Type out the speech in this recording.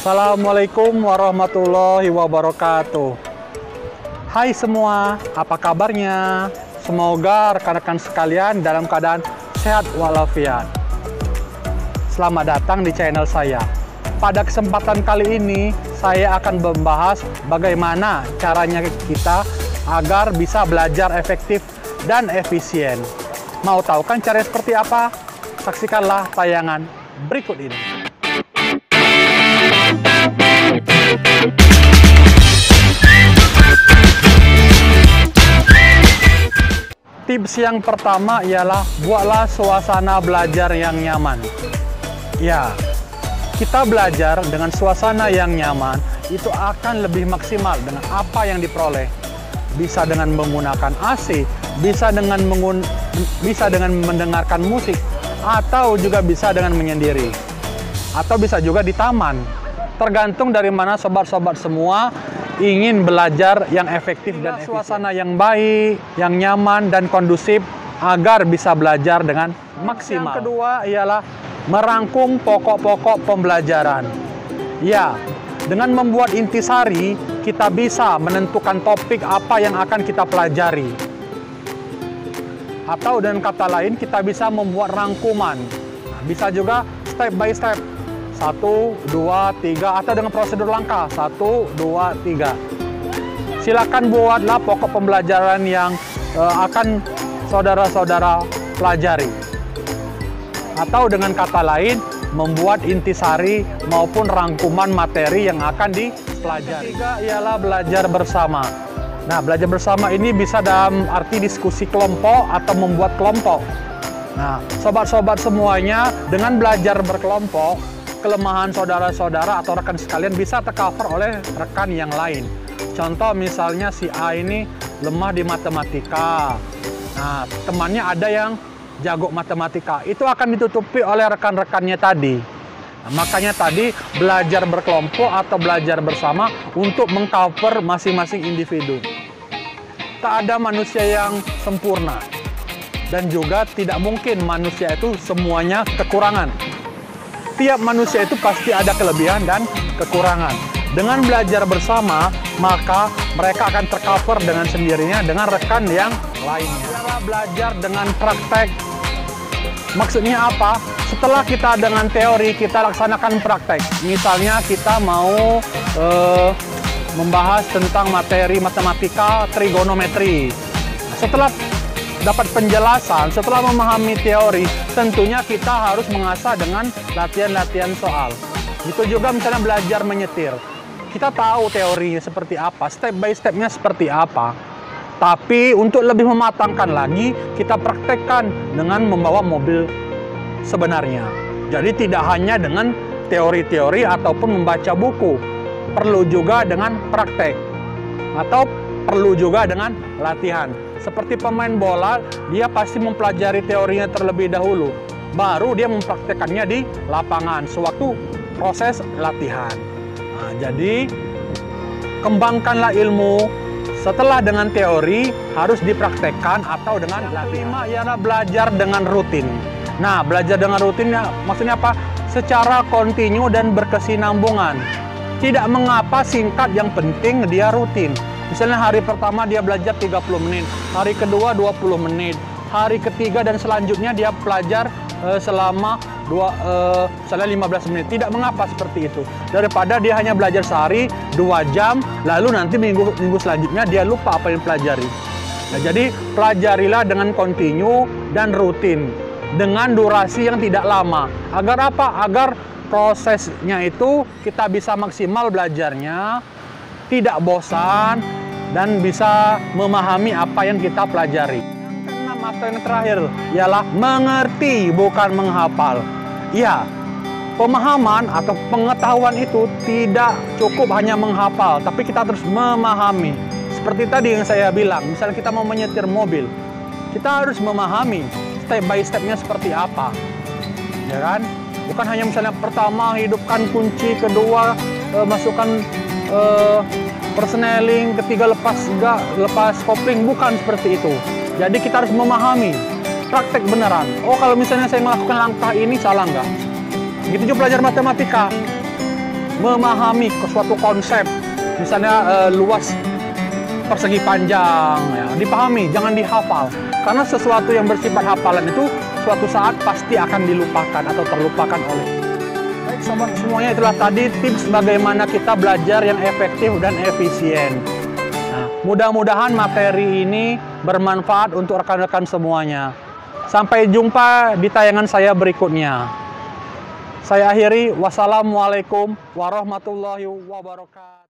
Assalamualaikum warahmatullahi wabarakatuh. Hai semua, apa kabarnya? Semoga rekan-rekan sekalian dalam keadaan sehat walafiat. Selamat datang di channel saya. Pada kesempatan kali ini, saya akan membahas bagaimana caranya kita agar bisa belajar efektif dan efisien. Mau tahu kan caranya seperti apa? Saksikanlah tayangan berikut ini. Tips yang pertama ialah buatlah suasana belajar yang nyaman. Ya, kita belajar dengan suasana yang nyaman itu akan lebih maksimal dengan apa yang diperoleh. Bisa dengan menggunakan AC, bisa dengan mendengarkan musik, atau juga bisa dengan menyendiri. Atau bisa juga di taman. Tergantung dari mana sobat-sobat semua ingin belajar yang efektif dan efisien. Suasana yang baik, yang nyaman dan kondusif agar bisa belajar dengan maksimal. Yang kedua ialah merangkum pokok-pokok pembelajaran. Ya, dengan membuat intisari, kita bisa menentukan topik apa yang akan kita pelajari. Atau dengan kata lain, kita bisa membuat rangkuman. Nah, bisa juga step by step. 1, 2, 3, atau dengan prosedur langkah 1, 2, 3. Silakan buatlah pokok pembelajaran yang akan saudara-saudara pelajari. Atau dengan kata lain, membuat intisari maupun rangkuman materi yang akan dipelajari. Ketiga ialah belajar bersama. Nah, belajar bersama ini bisa dalam arti diskusi kelompok atau membuat kelompok. Nah, sobat-sobat semuanya, dengan belajar berkelompok, kelemahan saudara-saudara atau rekan sekalian bisa tercover oleh rekan yang lain. Contoh misalnya si A ini lemah di matematika. Nah, temannya ada yang jago matematika. Itu akan ditutupi oleh rekan-rekannya tadi. Nah, makanya tadi belajar berkelompok atau belajar bersama untuk mengcover masing-masing individu. Tak ada manusia yang sempurna. Dan juga tidak mungkin manusia itu semuanya kekurangan. Tiap manusia itu pasti ada kelebihan dan kekurangan. Dengan belajar bersama, maka mereka akan tercover dengan sendirinya dengan rekan yang lainnya. Cara belajar dengan praktek. Maksudnya apa? Setelah kita dengan teori, kita laksanakan praktek. Misalnya kita mau membahas tentang materi matematika trigonometri. Setelah dapat penjelasan, setelah memahami teori, tentunya kita harus mengasah dengan latihan-latihan soal. Itu juga misalnya belajar menyetir. Kita tahu teorinya seperti apa, step by stepnya seperti apa. Tapi untuk lebih mematangkan lagi, kita praktekkan dengan membawa mobil sebenarnya. Jadi tidak hanya dengan teori-teori ataupun membaca buku. Perlu juga dengan praktek. Atau perlu juga dengan latihan. Seperti pemain bola, dia pasti mempelajari teorinya terlebih dahulu. Baru dia mempraktekannya di lapangan sewaktu proses latihan. Nah, jadi, kembangkanlah ilmu setelah dengan teori harus dipraktekkan atau dengan latihan. Kelima ialah belajar dengan rutin. Nah, belajar dengan rutinnya maksudnya apa? Secara kontinu dan berkesinambungan. Tidak mengapa singkat, yang penting dia rutin. Misalnya hari pertama dia belajar 30 menit, hari kedua 20 menit, hari ketiga dan selanjutnya dia belajar selama 15 menit. Tidak mengapa seperti itu. Daripada dia hanya belajar sehari 2 jam, lalu nanti minggu selanjutnya dia lupa apa yang pelajari. Nah, jadi pelajarilah dengan kontinu dan rutin dengan durasi yang tidak lama. Agar apa? Agar prosesnya itu kita bisa maksimal belajarnya, tidak bosan, dan bisa memahami apa yang kita pelajari. Yang keenam atau yang terakhir ialah mengerti, bukan menghafal. Ya, pemahaman atau pengetahuan itu tidak cukup hanya menghafal, tapi kita terus memahami. Seperti tadi yang saya bilang, misalnya kita mau menyetir mobil, kita harus memahami step by stepnya seperti apa, ya kan? Bukan hanya misalnya pertama hidupkan kunci, kedua masukkan persneling, ketiga lepas kopling, bukan seperti itu. Jadi kita harus memahami, praktek beneran. Oh, kalau misalnya saya melakukan langkah ini salah nggak? Begitu juga belajar matematika. memahami suatu konsep, misalnya luas persegi panjang, ya, dipahami, jangan dihafal. Karena sesuatu yang bersifat hafalan itu suatu saat pasti akan dilupakan atau terlupakan oleh. Baik sobat semuanya, itulah tadi tips bagaimana kita belajar yang efektif dan efisien. Nah, mudah-mudahan materi ini bermanfaat untuk rekan-rekan semuanya. Sampai jumpa di tayangan saya berikutnya. Saya akhiri, wassalamualaikum warahmatullahi wabarakatuh.